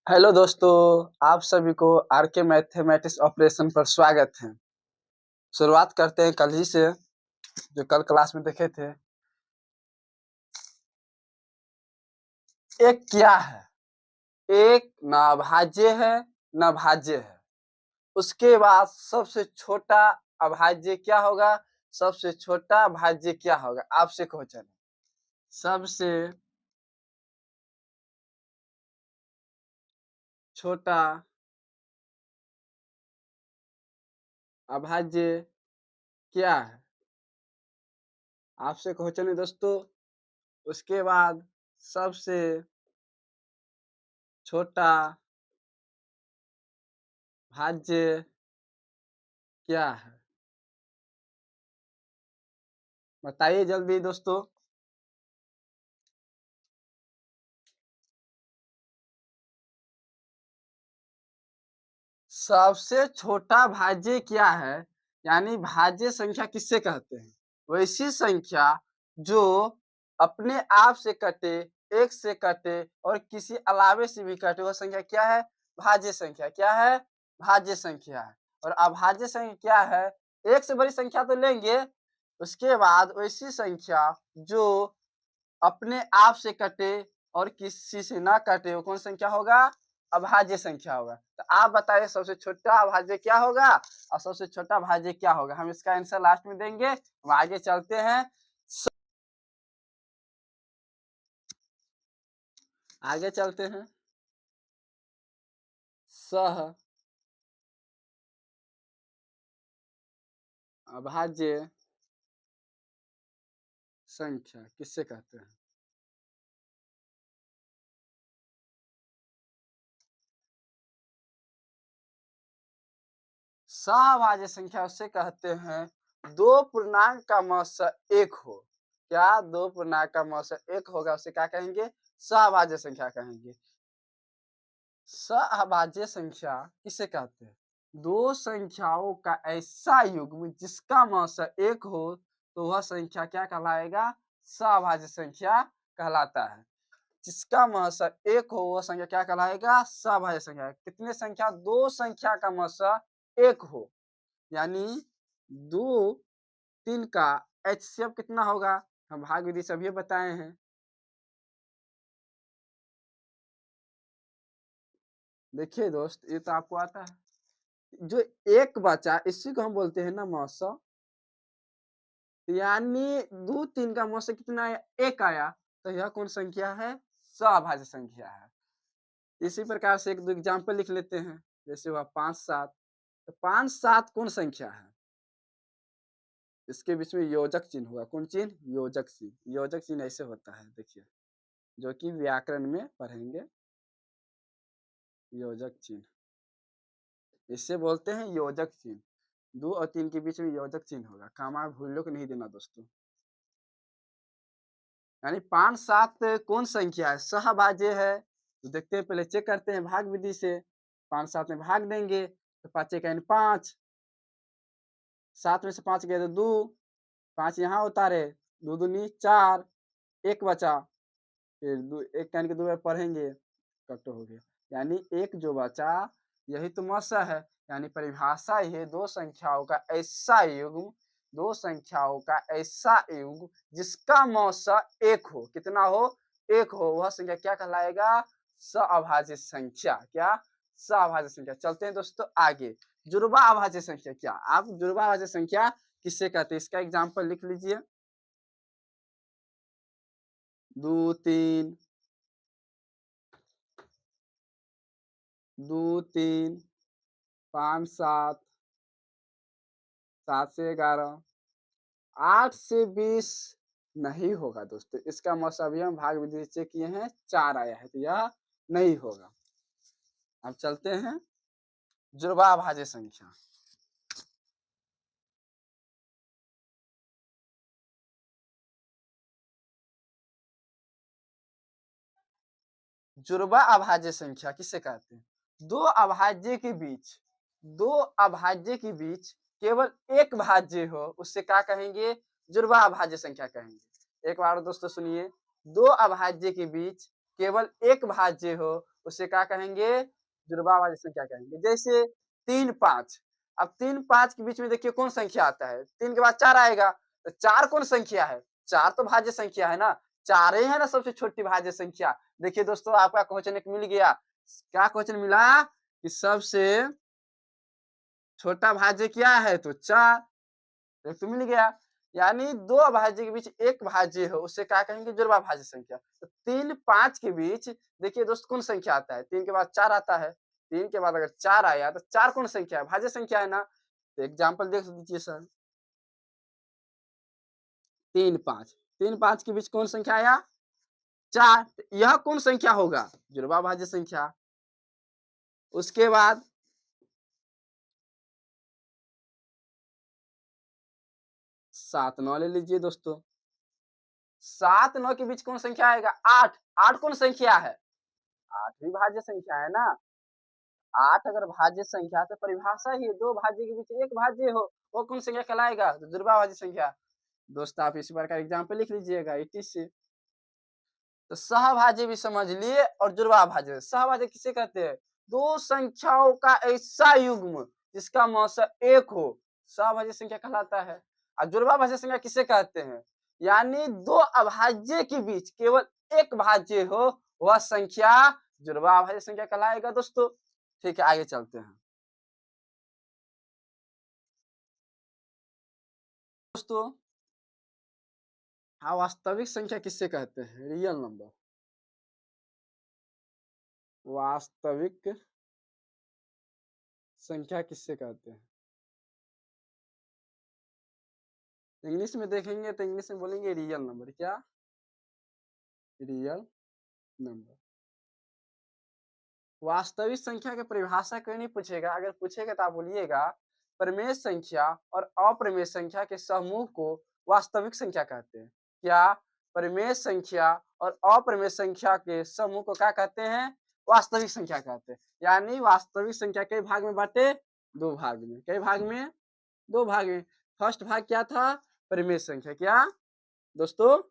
Hello दोस्तों, आप सभी को आर के मैथमेटिक्स ऑपरेशन पर स्वागत है। शुरुआत करते हैं कल ही से, जो कल क्लास में देखे थे। एक क्या है? एक न अभाज्य है न भाज्य है। उसके बाद सबसे छोटा अभाज्य क्या होगा? सबसे छोटा भाज्य क्या होगा? आपसे क्वेश्चन है। सबसे छोटा अभाज्य क्या है? आपसे क्वेश्चन है दोस्तों। उसके बाद सबसे छोटा भाज्य क्या है? बताइए जल्दी दोस्तों। सबसे छोटा भाज्य क्या है? यानी भाज्य संख्या किससे कहते हैं? वैसी संख्या जो अपने आप से कटे, एक से कटे और किसी अलावे से भी कटे, वह संख्या क्या है? भाज्य संख्या। क्या है? भाज्य संख्या है। और अभाज्य संख्या क्या है? एक से बड़ी संख्या तो लेंगे, उसके बाद वैसी संख्या जो अपने आप से कटे और किसी से ना कटे, वो कौन संख्या होगा? अभाज्य संख्या होगा। तो आप बताइए सबसे छोटा अभाज्य क्या होगा और सबसे छोटा भाज्य क्या होगा? हम इसका आंसर लास्ट में देंगे। हम आगे चलते हैं। आगे चलते हैं। सह अभाज्य संख्या किससे कहते हैं? सहअभाज्य संख्या उससे कहते हैं दो पूर्णांक का मौसा एक हो। क्या? दो पूर्णांक का मौसा एक होगा, उसे क्या कहेंगे? सहअभाज्य संख्या कहेंगे। सहअभाज्य संख्या किसे कहते हैं? दो संख्याओं का ऐसा युग्म जिसका मौसा एक हो, तो वह संख्या क्या कहलाएगा? सहअभाज्य संख्या कहलाता है। जिसका मौसा एक हो वह संख्या क्या कहलाएगा? सहअभाज्य संख्या। कितने संख्या? दो संख्या का मौसा एक हो, यानी दो तीन का एचसीएफ कितना होगा? हम भाग विधि से अभी बताए हैं। देखिए दोस्त, ये तो आपको आता है। जो एक बचा इसी को हम बोलते हैं ना मौसा। यानी दो तीन का मौसा कितना आया? एक आया। तो यह कौन संख्या है? सहअभाज्य संख्या है। इसी प्रकार से एक दो एग्जाम्पल लिख लेते हैं। जैसे हुआ 5 7। तो 5 7 कौन संख्या है? इसके बीच में योजक चिन्ह होगा। कौन चिन्ह? योजक चिन्ह। योजक चिन्ह ऐसे होता है, देखिए, जो कि व्याकरण में पढ़ेंगे। योजक चिन्ह इससे बोलते हैं योजक चिन्ह। दो और तीन के बीच में योजक चिन्ह होगा। कामा भूलों को नहीं देना दोस्तों। यानी 5 7 कौन संख्या है? सहअभाज्य है। तो देखते हैं, पहले चेक करते हैं भाग विधि से। 5 7 में भाग देंगे तो 5 1 5, 7 में से 5 गए तो 2, 5 यहाँ उतारे, 2 दूनी 4, एक बचा। फिर दो एक कान के 2 बार पढ़ेंगे, कट हो गया। यानी एक जो बचा यही तो मौसा है। यानी परिभाषा ये दो संख्याओं का ऐसा युग्म, दो संख्याओं का ऐसा युग्म जिसका मौसा एक हो। कितना हो? एक हो। वह संख्या क्या कहलाएगा? सहअभाज्य संख्या। क्या? सहअभाज्य संख्या। चलते हैं दोस्तों आगे। जुड़वा अभाज्य संख्या क्या? आप जुड़वा अभाज्य संख्या किससे कहते हैं? इसका एग्जाम्पल लिख लीजिए। 2 3, 2 3, 5 7, 7 से 11, 8 से 20 नहीं होगा दोस्तों। इसका मौसा भी हम भाग विधि से चेक किए हैं, 4 आया है, तो यह नहीं होगा। अब चलते हैं जुड़वा अभाज्य संख्या। जुड़वा अभाज्य संख्या किसे कहते हैं? दो अभाज्य के बीच, दो अभाज्य के बीच केवल एक भाज्य हो, उससे क्या कहेंगे? जुड़वा अभाज्य संख्या कहेंगे। एक बार दोस्तों सुनिए, दो अभाज्य के बीच केवल एक भाज्य हो उसे क्या कहेंगे? जुड़वाभाज्य संख्या कहेंगे। जैसे 3, 5। अब 3, 5 के बीच में देखिए कौन संख्या आता है? 3 के बाद 4 आएगा, तो 4 कौन संख्या है? 4 तो भाज्य संख्या है ना, 4 ही है ना सबसे छोटी भाज्य संख्या। देखिए दोस्तों आपका क्वेश्चन एक मिल गया। क्या क्वेश्चन मिला? कि सबसे छोटा भाज्य क्या है? तो 4। एक तो मिल गया। यानी 2 अभाज्य के बीच एक भाज्य हो उसे क्या कहेंगे? जुड़वा भाज्य संख्या। तो 3, 5 के बीच देखिए दोस्त कौन संख्या आता है? 3 के बाद 4 आता है। 3 के बाद अगर 4 आया तो 4 कौन संख्या है? भाज्य संख्या है ना। तो एग्जांपल देख लीजिए सर। 3, 5। 3, 5 के बीच कौन संख्या आया? 4। यह कौन संख्या होगा? जुड़वा भाज्य संख्या। उसके बाद 7, 9 ले लीजिए दोस्तों। 7, 9 के बीच कौन संख्या आएगा? 8। 8 कौन संख्या है? 8 भी भाज्य संख्या है ना। 8 अगर भाज्य संख्या तो परिभाषा ही 2 भाज्य के बीच एक भाज्य हो, वो कौन संख्या कहलाएगा? तो जुड़वा भाज्य संख्या। दोस्त आप इसी बार का एग्जाम्पल लिख लीजिएगा 80 से। तो सहभाज्य भी समझ लिए और जुड़वा भाज्य। सहभाज्य किसे कहते हैं? दो संख्याओं का ऐसा युग्म जिसका मौसा 1 हो, सहभाज्य संख्या कहलाता है। और जुड़वा भाज्य संख्या किसे कहते हैं? यानी 2 अभाज्य के बीच केवल एक भाज्य हो, वह संख्या जुड़वा भाज्य संख्या कहलाएगा दोस्तों। ठीक है, आगे चलते हैं। दोस्तों वास्तविक संख्या किससे कहते हैं? Real number. वास्तविक संख्या किससे कहते हैं? इंग्लिश में देखेंगे तो इंग्लिश में बोलेंगे रियल नंबर। क्या? Real number. वास्तविक संख्या की परिभाषा कोई नहीं पूछेगा। अगर पूछेगा तो आप बोलिएगा परिमेय संख्या और अपरिमेय संख्या के समूह को वास्तविक संख्या कहते हैं। क्या? परिमेय संख्या और अपरिमेय संख्या के समूह को क्या कहते हैं? वास्तविक संख्या कहते हैं। यानी वास्तविक संख्या कई भाग में बांटे? 2 भाग में। कई भाग में? 2 भाग में। फर्स्ट भाग क्या था? परिमेय संख्या। क्या दोस्तों?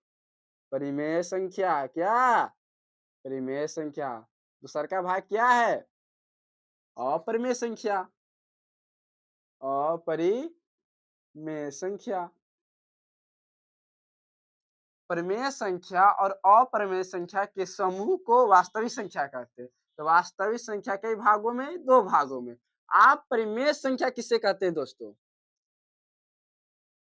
परिमेय संख्या। क्या? परिमेय संख्या। दूसरा का भाग क्या है? अपरिमेय संख्या। अपरिमेय संख्या। परिमेय संख्या और अपरिमेय संख्या के समूह को वास्तविक संख्या कहते हैं। तो वास्तविक संख्या कई भागों में? 2 भागों में। आप परिमेय संख्या किसे कहते हैं दोस्तों?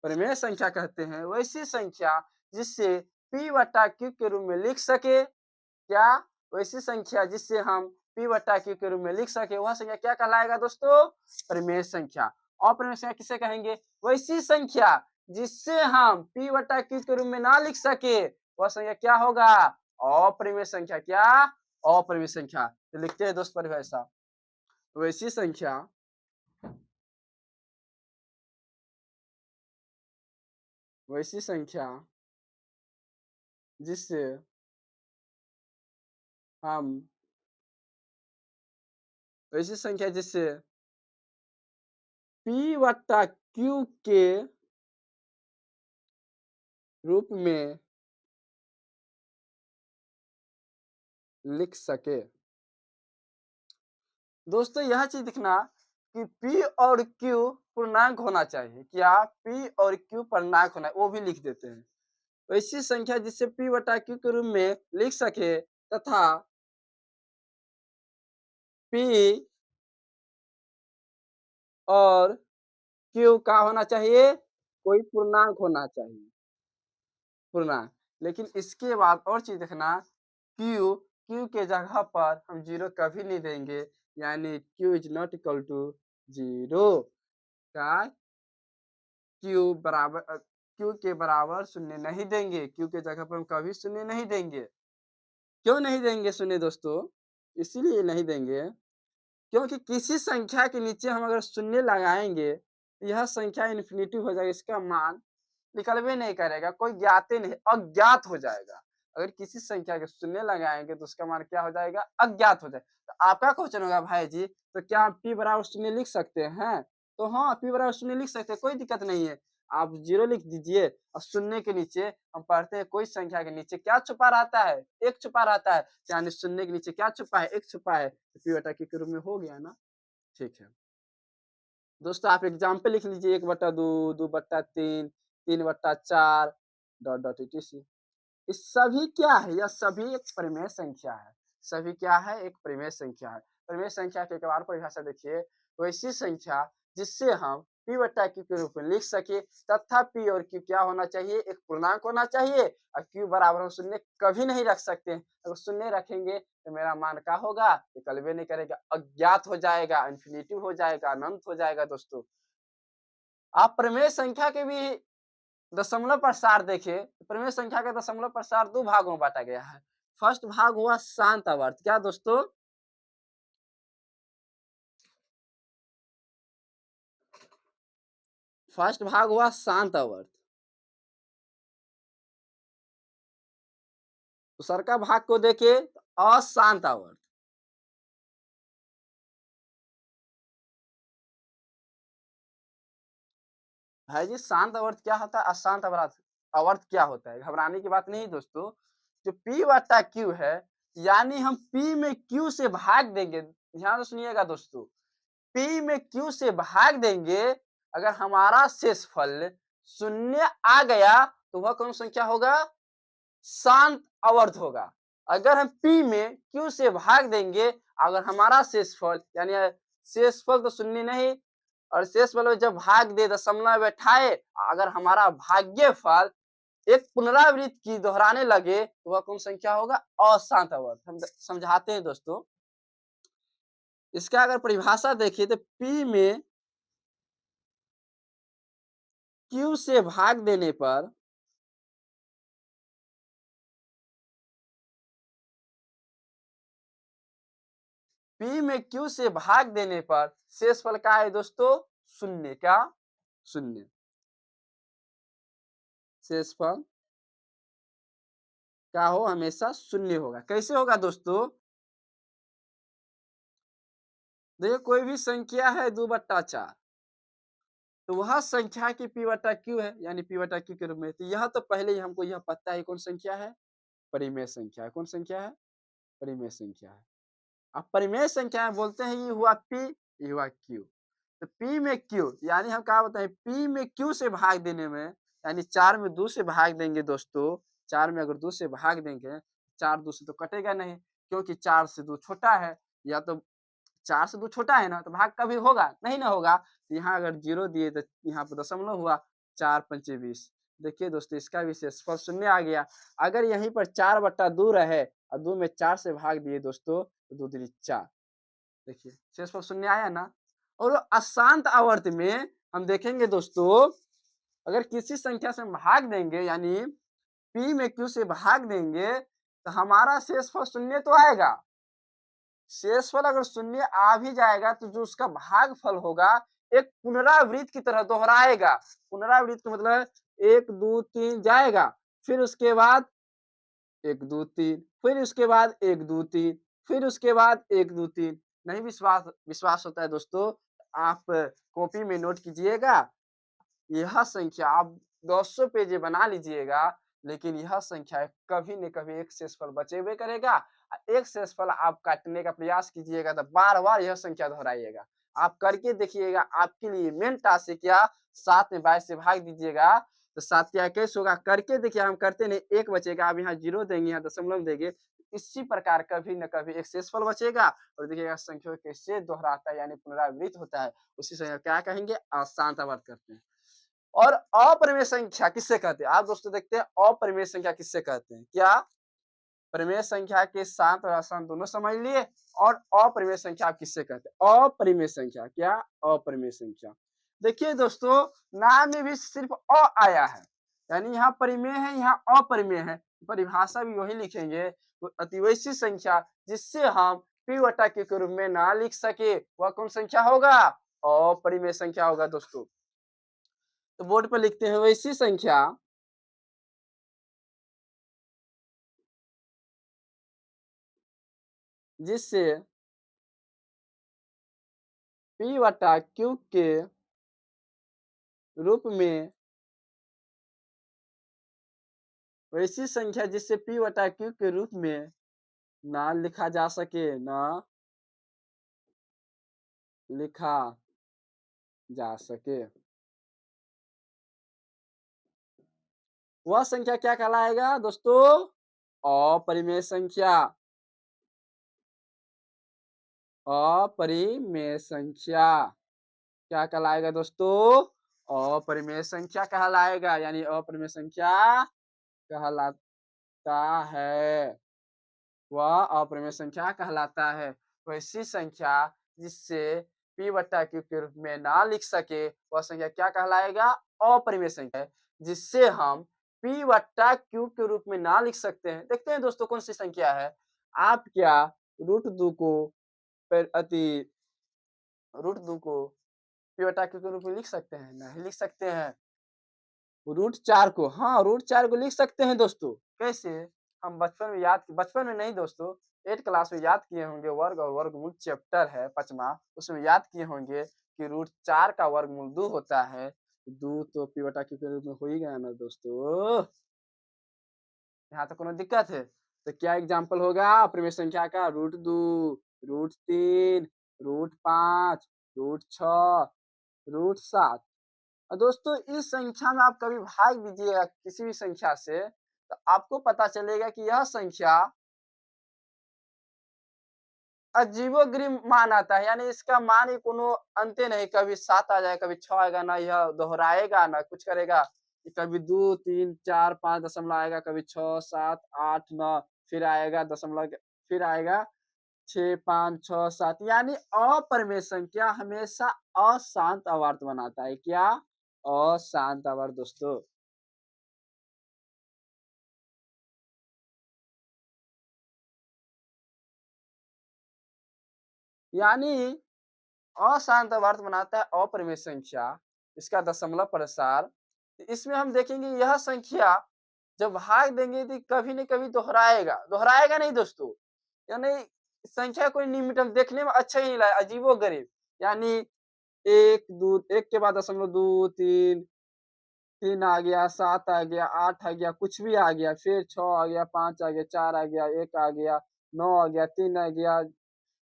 परिमेय संख्या कहते हैं वैसी संख्या जिससे p/q के रूप में लिख सके। क्या? वैसी संख्या जिससे हम p/q के रूप में लिख सके वह संख्या क्या कहलाएगा दोस्तों? परिमेय संख्या। अपरिमेय संख्या किसे कहेंगे? वैसी संख्या जिससे हम p/q के रूप में ना लिख सके वह संख्या क्या होगा? अपरिमेय संख्या। क्या? अपरिमेय संख्या। तो लिखते हैं दोस्त परिभाषा। वैसी संख्या वैसी संख्या जिससे हम वैसी संख्या जिससे p/q के रूप में लिख सके। दोस्तों यह चीज दिखना कि p और q पूर्णांक होना चाहिए। क्या? p और q पूर्णांक होना, वो भी लिख देते हैं। ऐसी संख्या जिससे p/q के रूप में लिख सके तथा p और q का होना चाहिए? कोई पूर्णांक होना चाहिए। पूर्णांक। लेकिन इसके बाद और चीज देखना q के जगह पर हम 0 कभी नहीं देंगे। यानी q is not equal to 0। क्या? q के बराबर शून्य नहीं देंगे। q के जगह पर हम कभी शून्य नहीं देंगे। क्यों नहीं देंगे शून्य दोस्तों? इसीलिए नहीं देंगे क्योंकि किसी संख्या के नीचे हम अगर शून्य लगाएंगे तो यह संख्या इन्फिनिटी हो जाएगी। इसका मान निकलबे नहीं करेगा, कोई ज्ञात नहीं, अज्ञात हो जाएगा। अगर किसी संख्या के शून्य लगाएंगे तो उसका मान क्या हो जाएगा? अज्ञात हो जाएगा। तो आपका क्वेश्चन होगा भाई जी तो क्या हम p बराबर शून्य लिख सकते हैं? तो हाँ, p बराबर शून्य लिख सकते हैं, कोई दिक्कत नहीं है। आप 0 लिख दीजिए और शून्य के नीचे हम पढ़ते हैं कोई संख्या के नीचे क्या छुपा रहता है? 1 छुपा रहता है। यानी शून्य के नीचे क्या छुपा है? 1 छुपा है। तो p बटा q के रूप में हो गया ना? ठीक है। दोस्तों आप एग्जाम्पल लिख लीजिए 1/2, 2/3, 3/4 डॉट डॉट etc। ये सभी क्या है? यह सभी एक परिमेय संख्या है। सभी क्या है? एक परिमेय संख्या है। परिमेय संख्या की एक बार परिभाषा देखिए, वैसी संख्या जिससे हम p बटा q के रूप में लिख सके तथा p और q क्या होना चाहिए? एक पूर्णांक होना चाहिए और q बराबर हम शून्य कभी नहीं रख सकते। अगर शून्य रखेंगे तो मेरा मान क्या होगा? ये कल्बे नहीं करेगा, अज्ञात हो जाएगा, इन्फिनिटिव हो जाएगा, अनंत हो जाएगा। दोस्तों आप परिमेय संख्या के भी दशमलव प्रसार देखें, परिमेय संख्या का दशमलव प्रसार 2 भागों में बांटा गया है। फर्स्ट भाग हुआ शांत आवर्त। क्या दोस्तों? फर्स्ट भाग हुआ शांत आवर्त। दूसर का भाग को देखिए अशांत आवर्त। भाई जी शांत आवर्त क्या होता है? अशांत आवर्त आवर्त क्या होता है? घबराने की बात नहीं दोस्तों। जो p बटा q है, यानी हम p में q से भाग देंगे। ध्यान से सुनिएगा दोस्तों, p में q से भाग देंगे। अगर हमारा शेषफल शून्य आ गया तो वह कौन संख्या होगा? शांत आवर्त होगा। अगर हम p में q से भाग देंगे, अगर हमारा शेषफल यानी शेषफल तो शून्य नहीं, और शेषफल में जब भाग दे दशमलव बैठाए, अगर हमारा भाग्यफल एक पुनरावृत्ति की दोहराने लगे तो वह कौन संख्या होगा? अशांत आवर्त। हम समझाते हैं दोस्तों। इसका अगर परिभाषा देखिए तो p में q से भाग देने पर p में q से भाग देने पर शेषफल क्या है दोस्तों? शून्य। क्या? शून्य। शेषफल क्या हो? हमेशा शून्य होगा। कैसे होगा दोस्तों? देखिए कोई भी संख्या है 2/4, तो वह संख्या की p बटा q है, यानी p बटा q के रूप में। तो यह तो पहले ही हमको यह पता है कौन संख्या है? परिमेय संख्या है। कौन संख्या है? परिमेय संख्या है। अब परिमेय संख्या में बोलते हैं ये हुआ p, ये हुआ q। तो p में q यानी हम क्या बताएं? p में q से भाग देने में, यानी 4 में 2 से भाग देंगे दोस्तों। 4 में अगर 2 से भाग देंगे, 4 2 से तो कटेगा नहीं, क्योंकि 4 से 2 छोटा है। या तो 4 से 2 छोटा है ना, तो भाग कभी होगा नहीं ना होगा। तो यहाँ अगर 0 दिए तो यहाँ पर दशमलव हुआ, 4 पंचे 20। देखिए दोस्तों इसका भी शेषफल शून्य आ गया। अगर यहीं पर 4/2 रहे और 2 में 4 से भाग दिए दोस्तों तो 2 दूनी 4। देखिए शेषफल शून्य आया ना। और अशांत आवर्त में हम देखेंगे दोस्तों, अगर किसी संख्या से भाग देंगे, यानी p में q से भाग देंगे, तो हमारा शेषफल शून्य तो आएगा। शेषफल अगर शून्य आ भी जाएगा तो जो उसका भागफल होगा एक पुनरावृत्त की तरह दोहराएगा। पुनरावृत्त का मतलब 1 2 3 जाएगा, फिर उसके बाद 1 2 3, फिर उसके बाद 1 2 3, फिर उसके बाद 1 2 3। नहीं विश्वास होता है दोस्तों, आप कॉपी में नोट कीजिएगा। यह संख्या आप 200 पेज बना लीजिएगा, लेकिन यह संख्या कभी न कभी एक शेषफल बचेबे करेगा। एक शेषफल आप काटने का प्रयास कीजिएगा तो बार बार यह संख्या दोहराइएगा। आप करके देखिएगा, आपके लिए मेन टास्क है क्या? 7 में 22 से भाग दीजिएगा तो 7 क्या 21 होगा। करके देखिए, हम करते नहीं, एक बचेगा। आप यहाँ 0 देंगे, यहाँ दशमलव देंगे, इसी प्रकार कभी न कभी एक शेषफल बचेगा। और देखिएगा संख्या कैसे दोहराता है, यानी पुनरावृत्त होता है। उसी संख्या क्या कहेंगे? अशांत आवर्त करते हैं। और अपरिमेय संख्या किससे कहते हैं? आप दोस्तों देखते हैं अपरिमेय संख्या किससे कहते हैं? क्या? परिमेय संख्या के शांत और अशांत दोनों समझ लिए। और अपरिमेय संख्या आप किससे कहते हैं? अपरिमेय संख्या। क्या? अपरिमेय संख्या। देखिए दोस्तों, नाम में भी सिर्फ अ आया है, यानी यहाँ परिमेय है, यहाँ अपरिमेय है। परिभाषा भी वही लिखेंगे। तो अतिवैसी संख्या जिससे हम p बटा q के रूप में ना लिख सके वह कौन संख्या होगा? अपरिमेय संख्या होगा दोस्तों। तो बोर्ड पर लिखते हैं वैसी संख्या जिससे p बटा q के रूप में वैसी संख्या जिससे p बटा q के रूप में ना लिखा जा सके, ना लिखा जा सके। वह संख्या क्या कहलाएगा दोस्तों? अपरिमेय संख्या। अपरिमेय संख्या क्या कहलाएगा दोस्तों? अपरिमेय संख्या कहलाएगा, यानी अपरिमेय संख्या कहलाता है। वह अपरिमेय संख्या कहलाता है। वैसी संख्या जिससे p बटा q के रूप में ना लिख सके, वह संख्या क्या कहलाएगा? अपरिमेय संख्या है, जिससे हम p बटा q के रूप में ना लिख सकते हैं। देखते हैं दोस्तों कौन सी संख्या है। आप क्या √2 को √2 को p बटा q के रूप में लिख सकते हैं? नहीं लिख सकते हैं। √4 को, हाँ, √4 को लिख सकते हैं दोस्तों। कैसे? हम बचपन में नहीं दोस्तों, 8 क्लास में याद किए होंगे, वर्ग और वर्गमूल चैप्टर है 5वां, उसमें याद किए होंगे कि √4 का वर्गमूल 2 होता है। 2 तो p बटा q के रूप में हो ही गया ना दोस्तों। यहाँ तो कोनो दिक्कत है? तो क्या एग्जाम्पल होगा अपरिमेय संख्या का? √2, √3, √5, √6, √7। और दोस्तों इस संख्या में आप कभी भाग दीजिएगा किसी भी संख्या से, तो आपको पता चलेगा कि यह संख्या अजीबो-गरीब मान आता है, यानी इसका मान ही कोनो अंते नहीं, कभी 7 आ जाएगा, कभी 6 आएगा, ना यह दोहराएगा, ना कुछ करेगा। कभी 2, 3, 4, 5 दशमलव आएगा, कभी 6, 7, 8, 9, फिर आएगा दशमलव, फिर आएगा 6, 5, 6, 7, यानी अपरिमेय संख्या हमेशा अशांत आवर्त बनाता है। क्या? अशांत आवर्त दोस्तों। यानी अशांत आवर्त बनाता है अपरिमेय संख्या, इसका दशमलव प्रसार। इसमें हम देखेंगे यह संख्या जब भाग देंगे तो कभी न कभी दोहराएगा, दोहराएगा नहीं दोस्तों, यानी संख्या कोई निम्नतम देखने में अच्छा ही नहीं लगा, अजीबो-गरीब, यानी 1, 2, 1 के बाद दशमलव 2, 3, 3 आ गया, 7 आ गया, 8 आ गया, कुछ भी आ गया, फिर 6 आ गया, 5 आ गया, 4 आ गया, 1 आ गया, 9 आ गया, 3 आ गया,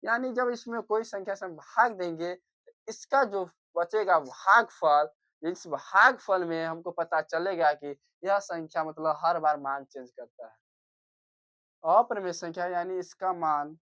यानी जब इसमें कोई संख्या से हम भाग देंगे, इसका जो बचेगा भागफल, इस भागफल में हमको पता चलेगा कि यह संख्या मतलब हर बार मान चेंज करता है। अपरिमेय संख्या यानी इसका मान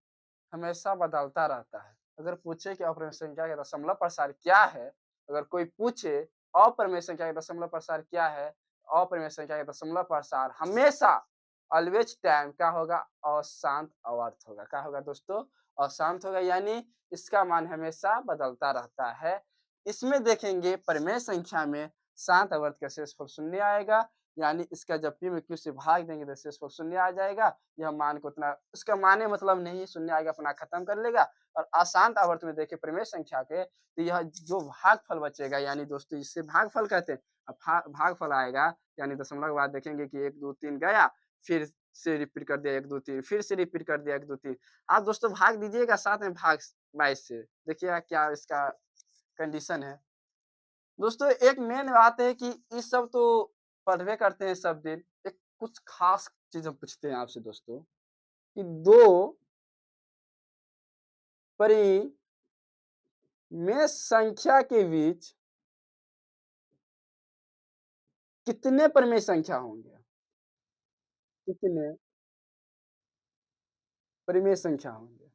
हमेशा बदलता रहता है। अगर पूछे कि अपरिमेय संख्या का दशमलव प्रसार क्या है? अगर कोई पूछे अपरिमेय संख्या का दशमलव प्रसार क्या है? अपरिमेय संख्या का दशमलव प्रसार हमेशा ऑलवेज टाइम क्या होगा? अशांत आवर्त होगा। क्या होगा दोस्तों? अशांत होगा, यानी इसका मान हमेशा बदलता रहता है। इसमें देखेंगे परिमेय संख्या में शांत आवर्त का शेषफल 0 आएगा, यानी इसका जब p में q से भाग देंगे तो शेषफल 0 आ जाएगा। यह मान को उतना उसका माने मतलब नहीं, 0 आएगा अपना खत्म कर लेगा। और अशांत आवर्त में देखें परिमेय संख्या के, तो यह जो भागफल बचेगा, यानी दोस्तों इससे भागफल कहते हैं। अब भागफल आएगा, यानी दशमलव के बाद देखेंगे कि 1, 2, 3 गया, फिर से रिपीट कर दिया 1, 2, 3, फिर से रिपीट कर दिया 1, 2, 3। आप दोस्तों भाग दीजिएगा साथ में भाग 22 से, देखिएगा क्या इसका कंडीशन है। दोस्तों एक मेन बात है कि ये सब तो पढ़बे करते हैं सब दिन, एक कुछ खास चीज हम पूछते हैं आपसे दोस्तों कि दो परिमेय संख्या के बीच कितने परिमेय संख्या होंगे? कितने परिमेय संख्या होंगे?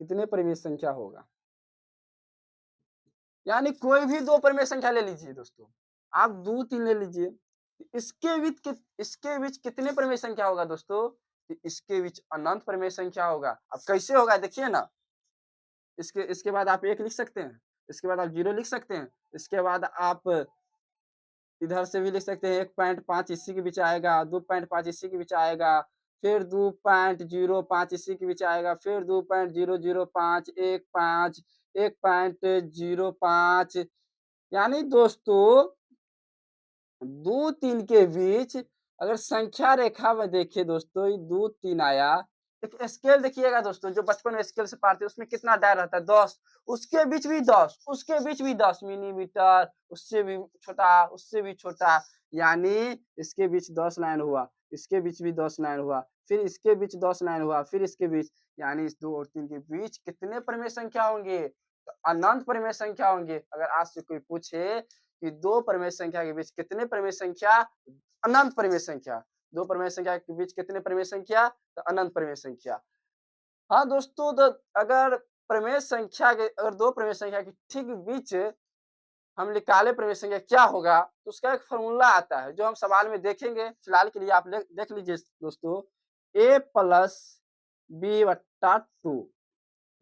कितने परिमेय संख्या होगा? यानी कोई भी दो परिमेय संख्या ले लीजिए दोस्तों, आप 2, 3 ले लीजिए, इसके बीच कितने परिमेय संख्या होगा दोस्तों? इसके बीच अनंत परिमेय संख्या होगा। अब कैसे होगा देखिए ना, इसके इसके बाद आप 1 लिख सकते हैं, इसके बाद आप 0 लिख सकते हैं, इसके बाद आप इधर से भी लिख सकते हैं 1.5 इसी के बीच आएगा, 2.5 इसी के बीच आएगा, फिर 2.05 इसी के बीच आएगा, फिर 2.005, 1.5, 1.05, यानी दोस्तों 2, 3 के बीच अगर संख्या रेखा में देखें दोस्तों, ये 2, 3 आया, एक स्केल देखिएगा दोस्तों, जो बचपन में स्केल से पारते उसमें कितना डायल रहता है 10, उसके बीच भी 10, उसके बीच भी 10 मिलीमीटर, उससे भी छोटा, उससे भी छोटा, यानी इसके बीच 10 लाइन हुआ, इसके बीच भी 10 लाइन हुआ, फिर इसके बीच 10 लाइन हुआ, फिर इसके बीच, यानी इस 2 और 3 के बीच कितने परिमेय संख्या होंगे? तो अनंत परिमेय संख्या होंगे। अगर आज से कोई पूछे कि 2 परिमेय संख्या के बीच कितने परिमेय संख्या? अनंत परिमेय संख्या। 2 परिमेय संख्या के बीच कितने परिमेय संख्या? तो अनंत परिमेय संख्या। हाँ दोस्तों, तो अगर परिमेय संख्या के अगर 2 परिमेय संख्या के ठीक बीच हम निकालें परिमेय संख्या क्या होगा? तो उसका एक फ़ॉर्मूला आता है, जो हम सवाल में देखेंगे। फिलहाल के लिए आप देख लीजिए दोस्तों, a प्लस b बट्टा 2,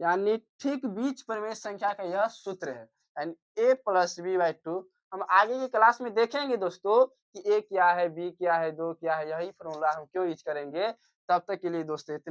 यानी ठीक बीच परिमेय संख्या का यह सूत्र है, यानी a प्लस बी बाई 2। हम आगे की क्लास में देखेंगे दोस्तों कि a क्या है, b क्या है, 2 क्या है, यही फ़ॉर्मूला हम क्यों यूज़ करेंगे। तब तक के लिए दोस्तों इतना